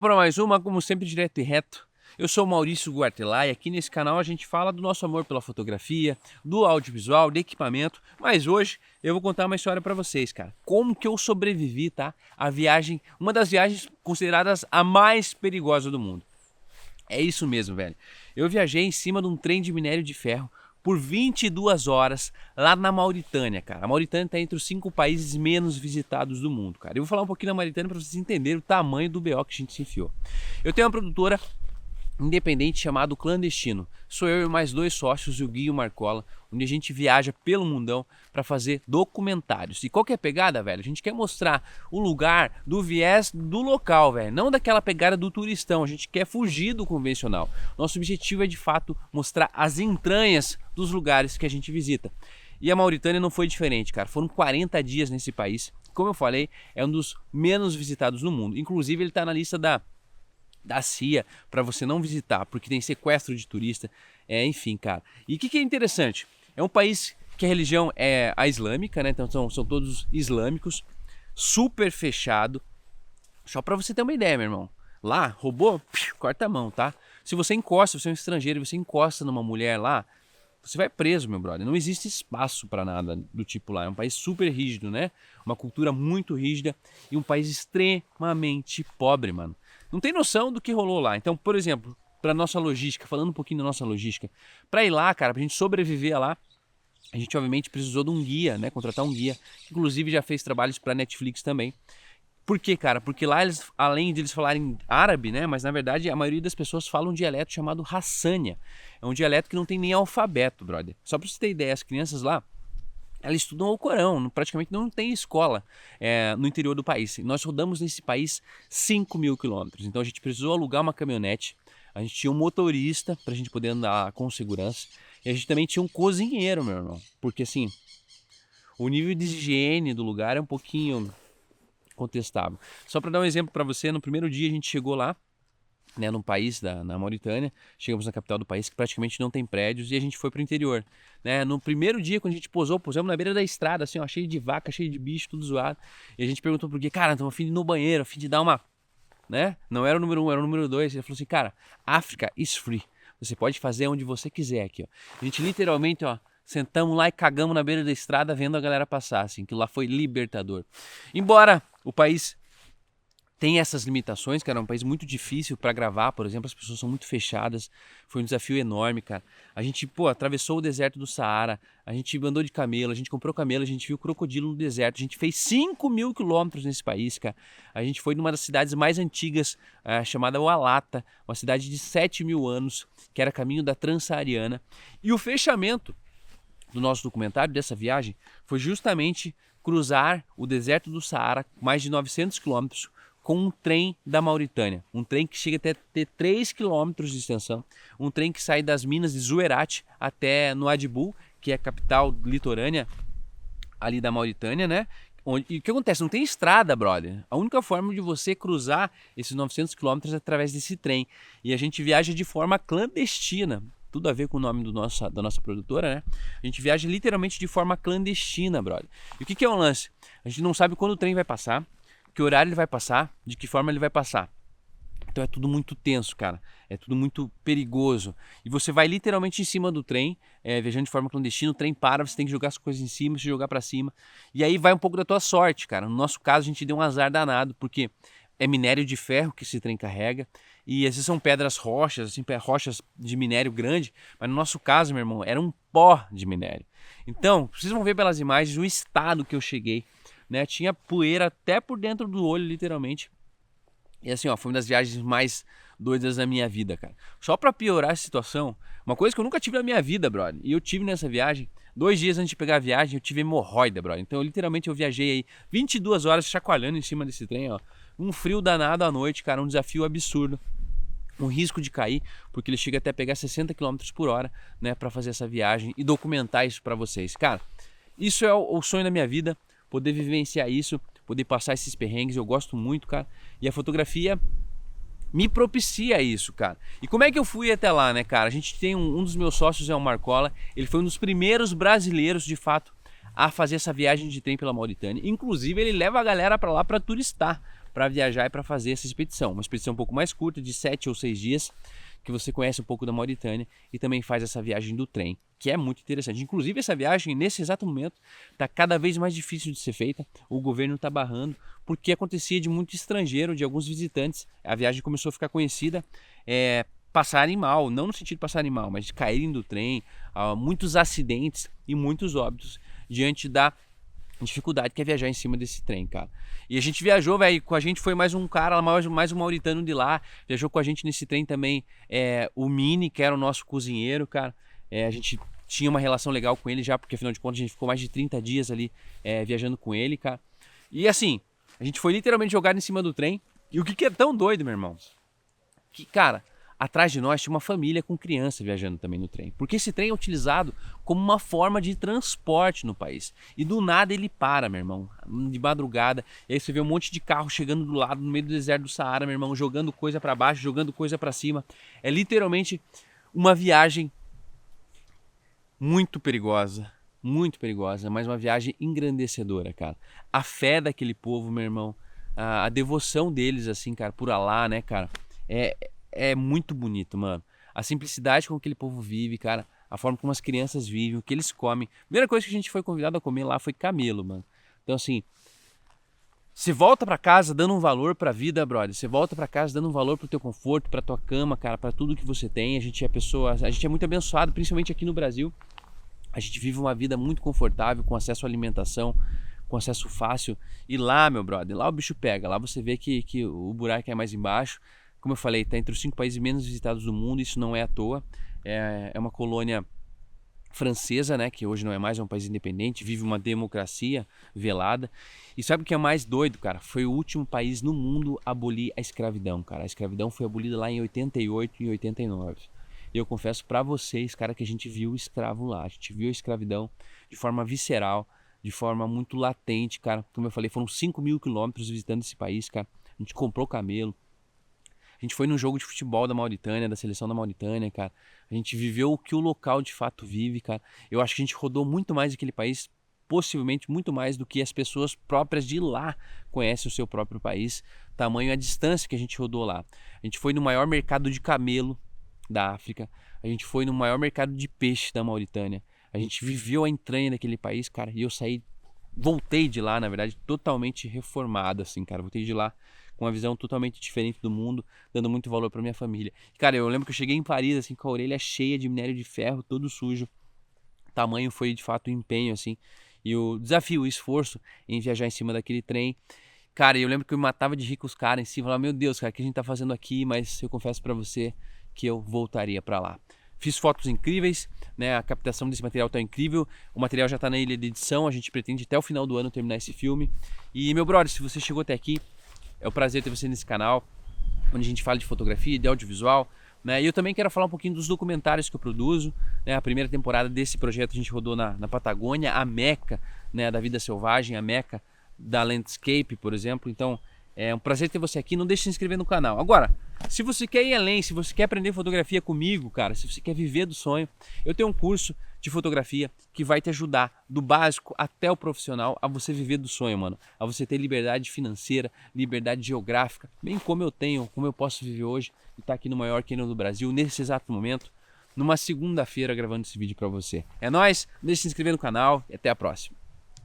Para mais uma, como sempre, direto e reto. Eu sou o Maurício Guartelá e aqui nesse canal a gente fala do nosso amor pela fotografia, do audiovisual, de equipamento, mas hoje eu vou contar uma história para vocês, cara. Como que eu sobrevivi, tá? A viagem, uma das viagens consideradas a mais perigosa do mundo. É isso mesmo, velho. Eu viajei em cima de um trem de minério de ferro por 22 horas lá na Mauritânia, cara. A Mauritânia está entre os 5 países menos visitados do mundo, cara. Eu vou falar um pouquinho da Mauritânia para vocês entenderem o tamanho do BO que a gente se enfiou. Eu tenho uma produtora independente chamado Clandestino. Sou eu e mais 2 sócios, o Gui e o Marcola, onde a gente viaja pelo mundão para fazer documentários. E qual que é a pegada, velho? A gente quer mostrar o lugar do viés do local, velho, não daquela pegada do turistão. A gente quer fugir do convencional. Nosso objetivo é, de fato, mostrar as entranhas dos lugares que a gente visita. E a Mauritânia não foi diferente, cara. Foram 40 dias nesse país. Como eu falei, é um dos menos visitados no mundo. Inclusive, ele está na lista da CIA para você não visitar, porque tem sequestro de turista, enfim, cara. E o que é interessante? É um país que a religião é a islâmica, né? Então são todos islâmicos, super fechado. Só para você ter uma ideia, meu irmão. Lá, roubou, corta a mão, tá? Se você encosta, você é um estrangeiro, você encosta numa mulher lá, você vai preso, meu brother. Não existe espaço para nada do tipo lá. É um país super rígido, né? Uma cultura muito rígida e um país extremamente pobre, mano. Não tem noção do que rolou lá. Então, por exemplo, para nossa logística, falando um pouquinho da nossa logística, para ir lá, cara, pra gente sobreviver lá, a gente obviamente precisou de um guia, né? Contratar um guia, que inclusive já fez trabalhos para Netflix também. Por quê, cara? Porque lá, eles, além de eles falarem árabe, né? Mas na verdade a maioria das pessoas fala um dialeto chamado Hassânia. É um dialeto que não tem nem alfabeto, brother. Só pra você ter ideia, as crianças lá, elas estudam o Corão, praticamente não tem escola no interior do país. Nós rodamos nesse país 5.000 quilômetros, então a gente precisou alugar uma caminhonete, a gente tinha um motorista para a gente poder andar com segurança, e a gente também tinha um cozinheiro, meu irmão, porque assim, o nível de higiene do lugar é um pouquinho contestável. Só para dar um exemplo para você, no primeiro dia a gente chegou lá, né, no país, na Mauritânia, chegamos na capital do país, que praticamente não tem prédios, e a gente foi pro interior, né? No primeiro dia, quando a gente pusemos na beira da estrada, assim, ó, cheio de vaca, cheio de bicho, tudo zoado, e a gente perguntou por quê, cara, estamos a fim de ir no banheiro, a fim de dar uma, né? Não era o número 1, era o número 2, ele falou assim, cara, África is free, você pode fazer onde você quiser aqui, ó. A gente literalmente, ó, sentamos lá e cagamos na beira da estrada vendo a galera passar, assim, que lá foi libertador. Embora o país tem essas limitações, cara, é um país muito difícil para gravar, por exemplo, as pessoas são muito fechadas, foi um desafio enorme, cara. A gente, atravessou o deserto do Saara, a gente andou de camelo, a gente comprou camelo, a gente viu crocodilo no deserto, a gente fez 5.000 quilômetros nesse país, cara. A gente foi numa das cidades mais antigas, chamada Oualata, uma cidade de 7.000 anos, que era caminho da Transsaariana. E o fechamento do nosso documentário, dessa viagem, foi justamente cruzar o deserto do Saara, mais de 900 quilômetros, com um trem da Mauritânia, um trem que chega até ter 3 km de extensão, um trem que sai das minas de Zouerat até Nouadhibou, que é a capital litorânea ali da Mauritânia, né? E o que acontece? Não tem estrada, brother. A única forma de você cruzar esses 900 km é através desse trem. E a gente viaja de forma clandestina. Tudo a ver com o nome da nossa produtora, né? A gente viaja literalmente de forma clandestina, brother. E o que é o lance? A gente não sabe quando o trem vai passar, que horário ele vai passar, de que forma ele vai passar. Então é tudo muito tenso, cara. É tudo muito perigoso. E você vai literalmente em cima do trem, viajando de forma clandestina, o trem para, você tem que jogar as coisas em cima, se jogar para cima. E aí vai um pouco da tua sorte, cara. No nosso caso, a gente deu um azar danado, porque é minério de ferro que esse trem carrega. E às vezes são pedras rochas, assim, rochas de minério grande. Mas no nosso caso, meu irmão, era um pó de minério. Então, vocês vão ver pelas imagens o estado que eu cheguei. Né, tinha poeira até por dentro do olho, literalmente. E assim, ó, foi uma das viagens mais doidas da minha vida, cara. Só pra piorar a situação, uma coisa que eu nunca tive na minha vida, brother, e eu tive nessa viagem, 2 dias antes de pegar a viagem, eu tive hemorroida, brother. Então, eu viajei aí 22 horas chacoalhando em cima desse trem, ó. Um frio danado à noite, cara, um desafio absurdo. Um risco de cair, porque ele chega até a pegar 60 km por hora, né, pra fazer essa viagem e documentar isso pra vocês. Cara, isso é o sonho da minha vida. Poder vivenciar isso, poder passar esses perrengues, eu gosto muito, cara. E a fotografia me propicia isso, cara. E como é que eu fui até lá, né, cara? A gente tem um dos meus sócios, é o Marcola. Ele foi um dos primeiros brasileiros, de fato, a fazer essa viagem de trem pela Mauritânia. Inclusive, ele leva a galera para lá para turistar, para viajar e para fazer essa expedição. Uma expedição um pouco mais curta, de 7 ou 6 dias, que você conhece um pouco da Mauritânia e também faz essa viagem do trem, que é muito interessante. Inclusive essa viagem, nesse exato momento, está cada vez mais difícil de ser feita, o governo está barrando, porque acontecia de muito estrangeiro, de alguns visitantes, a viagem começou a ficar conhecida, passarem mal, não no sentido de passarem mal, mas de caírem do trem, muitos acidentes e muitos óbitos diante da dificuldade que é viajar em cima desse trem, cara. E a gente viajou, velho, com a gente foi mais um cara, mais um mauritano de lá, viajou com a gente nesse trem também, o Mini, que era o nosso cozinheiro, cara. A gente tinha uma relação legal com ele já, porque afinal de contas a gente ficou mais de 30 dias ali viajando com ele, cara. E assim, a gente foi literalmente jogado em cima do trem. E o que é tão doido, meu irmão? Que, cara, atrás de nós tinha uma família com criança viajando também no trem. Porque esse trem é utilizado como uma forma de transporte no país. E do nada ele para, meu irmão, de madrugada. E aí você vê um monte de carro chegando do lado, no meio do deserto do Saara, meu irmão, jogando coisa para baixo, jogando coisa para cima. É literalmente uma viagem muito perigosa, mas uma viagem engrandecedora, cara. A fé daquele povo, meu irmão, a devoção deles, assim, cara, por Alá, né, cara, é muito bonito, mano. A simplicidade com que aquele povo vive, cara, a forma como as crianças vivem, o que eles comem. A primeira coisa que a gente foi convidado a comer lá foi camelo, mano. Então, assim, você volta pra casa dando um valor pra vida, brother. Você volta pra casa dando um valor pro teu conforto, pra tua cama, cara, pra tudo que você tem. A gente é muito abençoado, principalmente aqui no Brasil. A gente vive uma vida muito confortável, com acesso à alimentação, com acesso fácil. E lá, meu brother, lá o bicho pega. Lá você vê que o buraco é mais embaixo. Como eu falei, está entre os 5 países menos visitados do mundo. Isso não é à toa. É uma colônia francesa, né, que hoje não é mais, é um país independente, vive uma democracia velada. E sabe o que é mais doido, cara? Foi o último país no mundo a abolir a escravidão, cara. A escravidão foi abolida lá em 88 e 89. E eu confesso pra vocês, cara, que a gente viu o escravo lá. A gente viu a escravidão de forma visceral, de forma muito latente, cara. Como eu falei, foram 5.000 quilômetros visitando esse país, cara. A gente comprou camelo. A gente foi num jogo de futebol da Mauritânia, da seleção da Mauritânia, cara. A gente viveu o que o local de fato vive, cara. Eu acho que a gente rodou muito mais aquele país, possivelmente muito mais do que as pessoas próprias de lá conhecem o seu próprio país. Tamanho a distância que a gente rodou lá. A gente foi no maior mercado de camelo da África. A gente foi no maior mercado de peixe da Mauritânia. A gente viveu a entranha daquele país, cara. E eu voltei de lá, na verdade, totalmente reformado, assim, cara. Voltei de lá com uma visão totalmente diferente do mundo, dando muito valor pra minha família. Cara, eu lembro que eu cheguei em Paris, assim, com a orelha cheia de minério de ferro, todo sujo. O tamanho foi, de fato, o empenho, assim. E o desafio, o esforço em viajar em cima daquele trem. Cara, eu lembro que eu me matava de rir com os caras em cima. Falava, meu Deus, cara, o que a gente tá fazendo aqui? Mas eu confesso pra você que eu voltaria pra lá. Fiz fotos incríveis, né? A captação desse material tá incrível. O material já tá na ilha de edição. A gente pretende até o final do ano terminar esse filme. E, meu brother, se você chegou até aqui, é um prazer ter você nesse canal, onde a gente fala de fotografia, de audiovisual, né? E eu também quero falar um pouquinho dos documentários que eu produzo, né? A primeira temporada desse projeto a gente rodou na Patagônia, a Meca, né, da vida selvagem, a Meca da landscape, por exemplo. Então, é um prazer ter você aqui. Não deixe de se inscrever no canal. Agora, se você quer ir além, se você quer aprender fotografia comigo, cara, se você quer viver do sonho, eu tenho um curso de fotografia que vai te ajudar do básico até o profissional a você viver do sonho, mano. A você ter liberdade financeira, liberdade geográfica, bem como eu tenho, como eu posso viver hoje e estar aqui no maior canyon do Brasil, nesse exato momento, numa segunda-feira gravando esse vídeo pra você. É nóis, deixa de se inscrever no canal e até a próxima.